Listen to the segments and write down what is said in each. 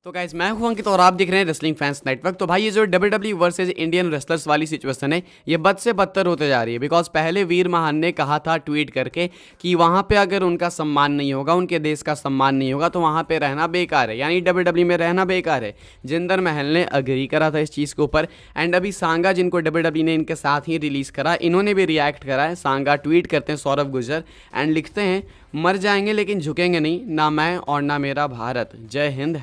तो गाइस मैं हूं अंकित और आप देख रहे हैं रेसलिंग फैंस नेटवर्क। तो भाई ये जो डब्ल्यूडब्ल्यू वर्सेस इंडियन रेसलर्स वाली सिचुएशन है ये बद से बदतर होते जा रही है। बिकॉज पहले वीर महान ने कहा था ट्वीट करके कि वहां पे अगर उनका सम्मान नहीं होगा, उनके देश का सम्मान नहीं होगा तो वहां पे रहना बेकार है, यानी डब्ल्यूडब्ल्यू में रहना बेकार है। जिंदर महल ने अग्री करा था इस चीज़ के ऊपर। एंड अभी सांगा जिनको डब्ल्यूडब्ल्यू ने इनके साथ ही रिलीज़ करा, इन्होंने भी रिएक्ट करा है। सांगा ट्वीट करते हैं सौरभ गुर्जर एंड लिखते हैं मर जाएंगे लेकिन झुकेंगे नहीं, ना मैं और ना मेरा भारत, जय हिंद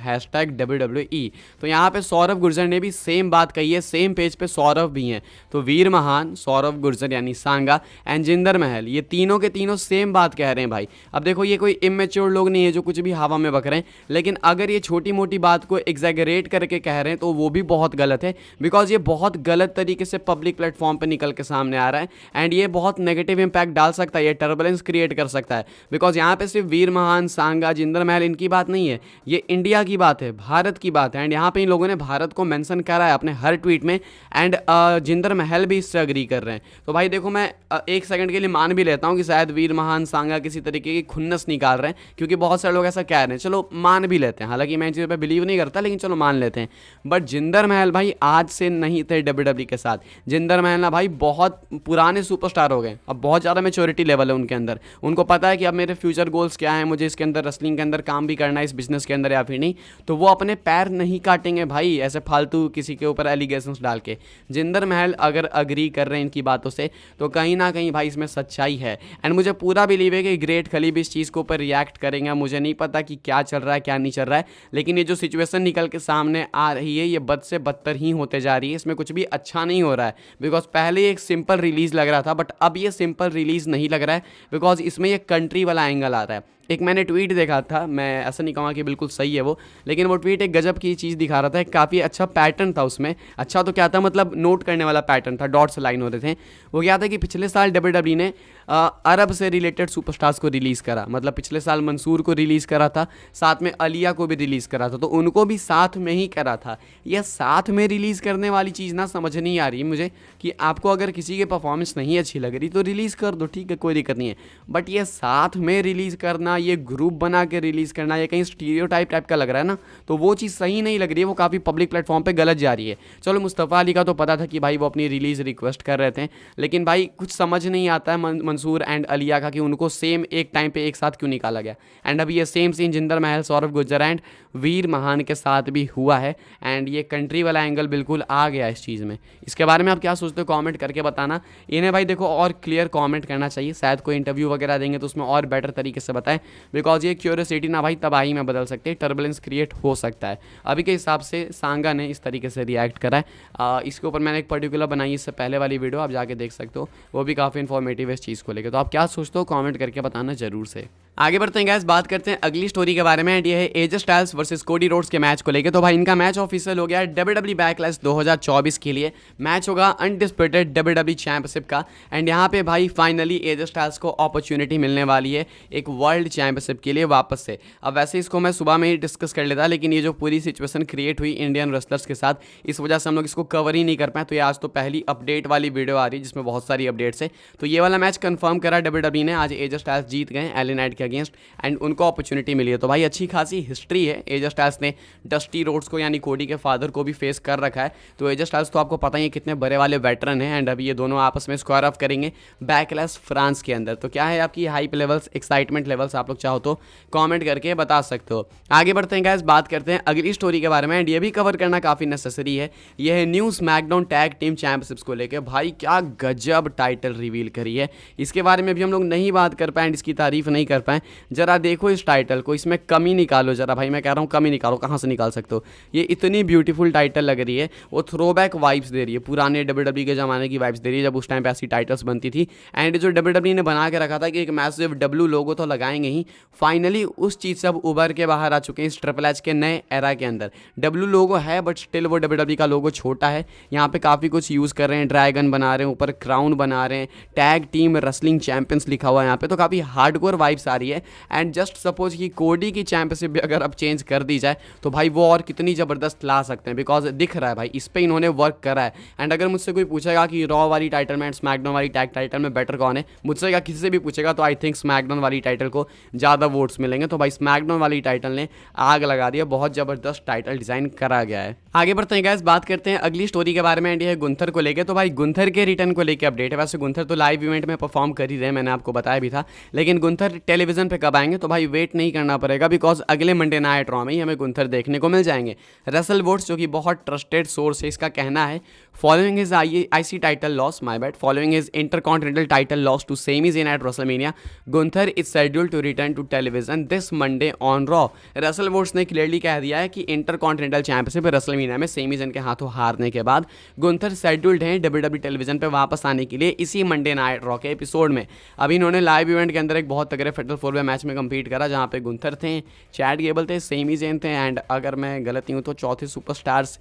#WWE। तो यहाँ पे सौरभ गुर्जर ने भी सेम बात कही है, सेम पेज पे सौरभ भी हैं। तो वीर महान, सौरभ गुर्जर यानी सांगा एंड जिंदर महल, ये तीनों के तीनों सेम बात कह रहे हैं भाई। अब देखो ये कोई इमेच्योर लोग नहीं है जो कुछ भी हवा में बक रहे हैं, लेकिन अगर ये छोटी मोटी बात को एग्जैगरेट करके कह रहे हैं तो वो भी बहुत गलत है। बिकॉज ये बहुत गलत तरीके से पब्लिक प्लेटफॉर्म पर निकल के सामने आ रहा है एंड ये बहुत नेगेटिव इंपैक्ट डाल सकता है, ये टर्बुलेंस क्रिएट कर सकता है। बिकॉज यहाँ पे सिर्फ वीर महान, सांगा, जिंदर महल इनकी बात नहीं है, ये इंडिया की बात है, भारत की बात है। एंड यहाँ पे इन लोगों ने भारत को मेंशन करा है अपने हर ट्वीट में एंड जिंदर महल भी इससे अग्री कर रहे हैं। तो भाई देखो मैं एक सेकंड के लिए मान भी लेता हूँ कि शायद वीर महान, सांगा किसी तरीके की खुन्नस निकाल रहे हैं, क्योंकि बहुत सारे लोग ऐसा कह रहे हैं, चलो मान भी लेते हैं। हालांकि मैं इन चीज़ों पर बिलीव नहीं करता, लेकिन चलो मान लेते हैं। बट जिंदर महल भाई आज से नहीं थे डब्ल्यूडब्ल्यू के साथ। जिंदर महल ना भाई बहुत पुराने सुपरस्टार हो गए, अब बहुत ज़्यादा मैच्योरिटी लेवल है उनके अंदर। उनको पता है कि अब मेरे फ्यूचर गोल्स क्या है, मुझे इसके अंदर रेसलिंग के अंदर काम भी करना है, इस बिजनेस के अंदर या फिर नहीं। तो वो अपने पैर नहीं काटेंगे भाई ऐसे फालतू किसी के ऊपर एलिगेशंस डाल के। जिंदर महल अगर अग्री कर रहे हैं इनकी बातों से तो कहीं ना कहीं भाई इसमें सच्चाई है। एंड मुझे पूरा बिलीव है कि ग्रेट खली भी इस चीज़ के ऊपर रिएक्ट करेंगे। मुझे नहीं पता कि क्या चल रहा है क्या नहीं चल रहा है, लेकिन ये जो सिचुएशन निकल के सामने आ रही है ये बद से बदतर ही होते जा रही है। इसमें कुछ भी अच्छा नहीं हो रहा है। बिकॉज पहले एक सिंपल रिलीज़ लग रहा था, बट अब ये सिंपल रिलीज़ नहीं लग रहा है। बिकॉज इसमें ये कंट्री वाला एंगल आ रहा है। एक मैंने ट्वीट देखा था, मैं ऐसा नहीं कहूँगा कि बिल्कुल सही है वो, लेकिन वो ट्वीट एक गजब की चीज़ दिखा रहा था। काफ़ी अच्छा पैटर्न था उसमें। अच्छा तो क्या था, मतलब नोट करने वाला पैटर्न था, डॉट्स लाइन हो रहे थे। वो क्या था कि पिछले साल डब्ल्यूडब्ल्यू ने अरब से रिलेटेड सुपरस्टार्स को रिलीज़ करा। मतलब पिछले साल मंसूर को रिलीज़ करा था, साथ में अलिया को भी रिलीज़ करा था, तो उनको भी साथ में ही करा था। यह साथ में रिलीज़ करने वाली चीज़ ना समझ नहीं आ रही मुझे कि आपको अगर किसी की परफॉर्मेंस नहीं अच्छी लग रही तो रिलीज़ कर दो, ठीक है, कोई दिक्कत नहीं है। बट ये साथ में रिलीज़ करना, ये ग्रुप बना के रिलीज़ करना, ये कहीं स्टीरियोटाइप टाइप का लग रहा है ना, तो वो चीज़ सही नहीं लग रही है। वो काफ़ी पब्लिक प्लेटफॉर्म पे गलत जा रही है। चलो मुस्तफ़ा अली का तो पता था कि भाई वो अपनी रिलीज़ रिक्वेस्ट कर रहे थे, लेकिन भाई कुछ समझ नहीं आता है मंसूर एंड अलिया का कि उनको सेम एक टाइम पे एक साथ क्यों निकाला गया। एंड अभी ये same scene Jinder Mahal, Saurabh Gurjar and वीर महान के साथ भी हुआ है। एंड ये कंट्री वाला एंगल बिल्कुल आ गया इस चीज़ में। इसके बारे में आप क्या सोचते हो कमेंट करके बताना। इन्हें भाई देखो और क्लियर कमेंट करना चाहिए, शायद कोई इंटरव्यू वगैरह देंगे तो उसमें और बेटर तरीके से बताएं। बिकॉज ये क्यूरियोसिटी ना भाई तबाही में बदल सकते हैं, टर्बुलेंस क्रिएट हो सकता है। अभी के हिसाब से सांगा ने इस तरीके से रिएक्ट करा है। इसके ऊपर मैंने एक पर्टिकुलर बनाई इससे पहले वाली वीडियो, आप जाके देख सकते हो, वो भी काफ़ी इन्फॉर्मेटिव है इस चीज़ को लेकर। तो आप क्या सोचते हो कमेंट करके बताना जरूर से। आगे बढ़ते हैं गाइस, बात करते हैं अगली स्टोरी के बारे में। एंड ये है AJ Styles versus Cody Rhodes के मैच को लेकर। तो भाई इनका मैच ऑफिशियल हो गया है डब्ल्यूडब्ल्यू बैकलैश 2024 के लिए। मैच होगा अनडिस्प्यूटेड डब्ल्यूडब्ल्यू चैंपियनशिप का। एंड यहाँ पे भाई फाइनली एजे स्टाइल्स को अपॉर्चुनिटी मिलने वाली है एक वर्ल्ड चैंपियनशिप के लिए वापस से। अब वैसे इसको मैं सुबह में ही डिस्कस कर लेता, लेकिन ये जो पूरी सिचुएशन क्रिएट हुई इंडियन रेसलर्स के साथ, इस वजह से हम लोग इसको कवर ही नहीं कर पाए। तो ये आज तो पहली अपडेट वाली वीडियो आ रही है जिसमें बहुत सारी अपडेट्स है। तो ये वाला मैच कंफर्म करा डब्ल्यूडब्ल्यू ने, आज एजे स्टाइल्स जीत गए एलन नाइट के अगेंस्ट एंड उनको अपॉर्चुनिटी मिली है। तो भाई अच्छी खासी हिस्ट्री है। एजे स्टाइल्स ने डस्टी रोड्स को यानी कोडी के फादर को भी फेस कर रखा है। तो एजे स्टाइल्स तो आपको पता ही है कितने बड़े वाले वेटरन हैं। एंड अभी ये दोनों आपस में स्क्वायर ऑफ करेंगे बैकलैश फ्रांस के अंदर। तो क्या है आपकी हाइप लेवल्स, एक्साइटमेंट लेवल्स, आप लोग चाहो तो कमेंट करके बता सकते हो। आगे बढ़ते हैं गाइस, बात करते हैं अगली स्टोरी के बारे में। एंड ये भी कवर करना काफ़ी नेसेसरी है। ये है new SmackDown tag team championships को लेकर। भाई क्या गजब टाइटल रिवील करी है, इसके बारे में भी हम लोग नहीं बात कर पाए, इसकी तारीफ नहीं कर पाए। जरा देखो इस टाइटल को, इसमें कमी निकालो जरा भाई, मैं कह रहा हूँ कमी निकालो, कहाँ से निकाल सकते हो। ये इतनी ब्यूटीफुल टाइटल लग रही है, वो थ्रोबैक वाइब्स दे रही है, पुराने डब्ल्यूडब्ल्यू के ज़माने की वाइब्स दे रही है जब उस टाइम पे ऐसी टाइटल्स बनती थी। एंड जो डब्ल्यूडब्ल्यू ने बना के रखा था कि एक मैसिव डब्ल्यू लोगो तो लगाएंगे ही, फाइनली उस चीज़ से अब उभर के बाहर आ चुके हैं इस ट्रिपल एच के नए एरा के अंदर। डब्ल्यू लोगो है बट स्टिल वो डब्ल्यूडब्ल्यू का लोगो छोटा है। यहाँ पे काफ़ी कुछ यूज़ कर रहे हैं, ड्रैगन बना रहे हैं, ऊपर क्राउन बना रहे हैं, टैग टीम रेसलिंग चैंपियंस लिखा हुआ है यहाँ पे। तो काफ़ी हार्डकोर वाइब्स आ रही रही है। एंड जस्ट सपोज कि कोडी की चैंपियनशिप भी अगर अब चेंज कर दी जाए तो भाई वो और कितनी ज़बरदस्त ला सकते हैं, बिकॉज दिख रहा है भाई इस पर इन्होंने वर्क करा है। एंड अगर मुझसे कोई पूछेगा कि रॉ वाली टाइटल में एंड स्मैकडाउन वाली टैग टाइटल में बेटर कौन है, मुझसे या किसी से भी पूछेगा तो आई थिंक स्मैकडाउन वाली टाइटल को ज़्यादा वोट्स मिलेंगे। तो भाई स्मैकडाउन वाली टाइटल ने आग लगा दिया, बहुत ज़बरदस्त टाइटल डिज़ाइन करा गया है। आगे बढ़ते हैं गाइस, बात करते हैं अगली स्टोरी के बारे में, एंड ये है गुंथर को लेके। तो भाई गुंथर के रिटर्न को लेके अपडेट है। वैसे गुंथर तो लाइव इवेंट में परफॉर्म कर ही रहे, मैंने आपको बताया भी था, लेकिन गुंथर टेलीविजन पे कब आएंगे तो भाई वेट नहीं करना पड़ेगा, बिकॉज अगले मंडे नाइट रॉ में ही हमें गुंथर देखने को मिल जाएंगे। रसल वोट्स जो कि बहुत ट्रस्टेड सोर्स है, इसका कहना है following his IC title loss, my bad, following his intercontinental title loss to Sami Zayn at WrestleMania, Gunther is scheduled to return to television this Monday on Raw. Wrestle Votes ने clearly कह दिया है कि Intercontinental Championship WrestleMania में Sami Zayn के हाथों हारने के बाद गुंथर शेड्यूल्ड हैं डब्ल्यूडब्ल्यू टेलीविजन पे वापस आने के लिए इसी मंडे नाइट रॉ के एपिसोड में। अभी इन्होंने लाइव इवेंट के अंदर एक बहुत तगड़े फेटल 4-वे मैच में कम्पीट करा, जहाँ पे गुंथर थे, चैड गेबल थे, सेमी ज़ेन थे, एंड अगर मैं गलत नहीं हूँ तो चौथे सुपरस्टार्स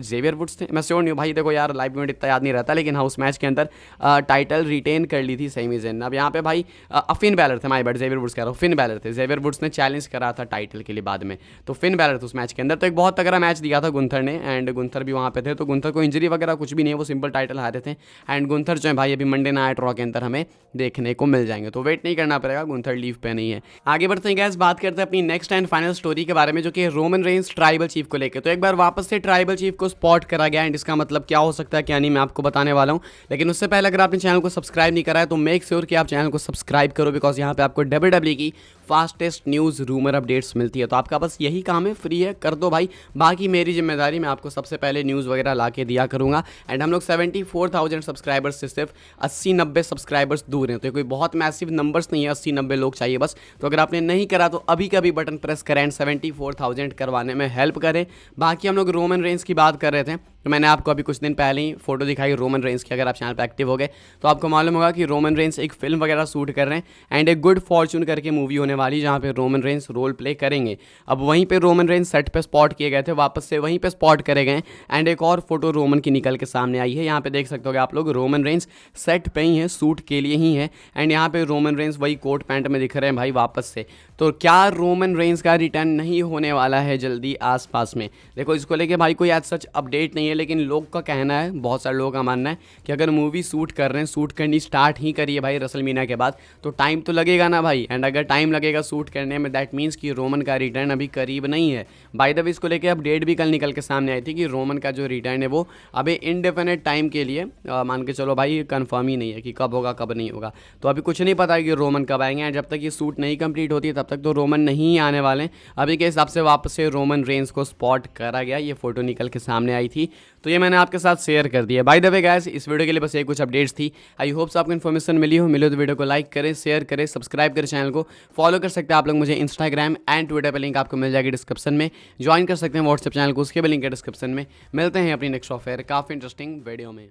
जेवियर वुड्स थे, मैं श्योर नहीं हूँ भाई, देखो यार लाइव इवेंट इतना याद नहीं रहता, लेकिन हाँ उस मैच के अंदर टाइटल रिटेन कर ली थी सेमी ज़ेन। अब यहाँ पे भाई फिन बैलर थे, माय बैड, जेवियर वुड्स कह रहा हूँ, फिन बैलर थे, जेवियर वुड्स ने चैलेंज करा था टाइटल के लिए बाद में, तो फिन बैलर थे उस मैच के अंदर। तो एक बहुत तगड़ा मैच दिया था गुंथर ने, एंड गुंथर भी वहाँ पे थे, तो गुंथर को इंजरी वगैरह कुछ भी नहीं है, वो सिंपल टाइटल हारे थे। एंड गुंथर जो है भाई अभी मंडे नाइट रॉ के अंदर हमें देखने को मिल जाएंगे, तो वेट नहीं करना पड़ेगा, गुंथर लीव पे नहीं है। आगे बढ़ते हैं गाइस, बात करते हैं अपनी नेक्स्ट एंड फाइनल स्टोरी के बारे में, जो कि रोमन रेंस ट्राइबल चीफ को लेकर। तो एक बार वापस से ट्राइबल चीफ को स्पॉट करा गया, एंड इसका मतलब क्या हो सकता है क्या नहीं मैं आपको बताने वाला हूँ। लेकिन उससे पहले अगर आपने चैनल को सब्सक्राइब नहीं करा है तो मेक श्योर कि आप चैनल को सब्सक्राइब करो, बिकॉज यहाँ पे आपको डब्ल्यूडब्ल्यूई की फास्टेस्ट न्यूज़ रूमर अपडेट्स मिलती है। तो आपका बस यही काम है, फ्री है, कर दो भाई, बाकी मेरी जिम्मेदारी, मैं आपको सबसे पहले न्यूज़ वगैरह ला के दिया करूँगा। एंड हम लोग 74,000 सब्सक्राइबर्स से सिर्फ 80-90 सब्सक्राइबर्स दूर हैं, तो ये कोई बहुत मैसिव नंबर्स नहीं है, 80-90 लोग चाहिए बस। तो अगर आपने नहीं करा तो अभी कभी बटन प्रेस करें एंड 74,000 करवाने में हेल्प करें। बाकी हम लोग रोमन रेंस की बात कर रहे थे, तो मैंने आपको अभी कुछ दिन पहले ही फोटो दिखाई रोमन रेंस की, अगर आप चैनल पर एक्टिव हो गए तो आपको मालूम होगा कि रोमन रेंस एक फिल्म वगैरह शूट कर रहे हैं, एंड एक गुड फॉर्चून करके मूवी होने वाली, जहाँ पे रोमन रेंस रोल प्ले करेंगे। अब वहीं पे रोमन रेंस सेट पे स्पॉट किए गए थे, वापस से वहीं पे स्पॉट करे गए, एंड एक और फोटो रोमन की निकल के सामने आई है। यहाँ पे देख सकते हो आप लोग, रोमन रेंस सेट पे ही है, सूट के लिए ही है, एंड यहाँ पे रोमन रेंस वही कोट पैंट में दिख रहे हैं भाई वापस से। तो क्या रोमन रेंस का रिटर्न नहीं होने वाला है जल्दी आसपास में? देखो इसको लेके भाई कोई आज सच अपडेट नहीं है, लेकिन लोग का कहना है, बहुत सारे लोगों का मानना है कि अगर मूवी शूट कर रहे हैं, शूट करनी स्टार्ट ही करिए भाई रेसलमेनिया के बाद, तो टाइम तो लगेगा ना भाई, एंड अगर टाइम लगेगा शूट करने में दैट मीन्स कि रोमन का रिटर्न अभी करीब नहीं है। बाय द वे इसको लेके अपडेट भी कल निकल के सामने आई थी कि रोमन का जो रिटर्न है वो अभी इनडेफिनेट टाइम के लिए मान के चलो भाई, कंफर्म ही नहीं है कि कब होगा कब नहीं होगा। तो अभी कुछ नहीं पता कि रोमन कब आएंगे, एंड जब तक ये शूट नहीं कंप्लीट होती तब तक तो रोमन नहीं आने वाले। अभी के हिसाब से वापस से रोमन रेंस को स्पॉट करा गया, ये फोटो निकल के सामने आई थी, तो ये मैंने आपके साथ शेयर कर दिया। बाय द वे गाइस, इस वीडियो के लिए बस ये कुछ अपडेट्स थी। आई होप्स आपको इन्फॉर्मेशन मिली हो तो वीडियो को लाइक करें, शेयर करें, सब्सक्राइब करें, चैनल को फॉलो कर सकते हैं आप लोग मुझे इंस्टाग्राम एंड ट्विटर पर, लिंक आपको मिल जाएगी डिस्क्रिप्शन में। ज्वाइन कर सकते हैं व्हाट्सएप चैनल को, उसके भी लिंक है डिस्क्रिप्शन में। मिलते हैं अपनी नेक्स्ट ऑफर काफ़ी इंटरेस्टिंग वीडियो में।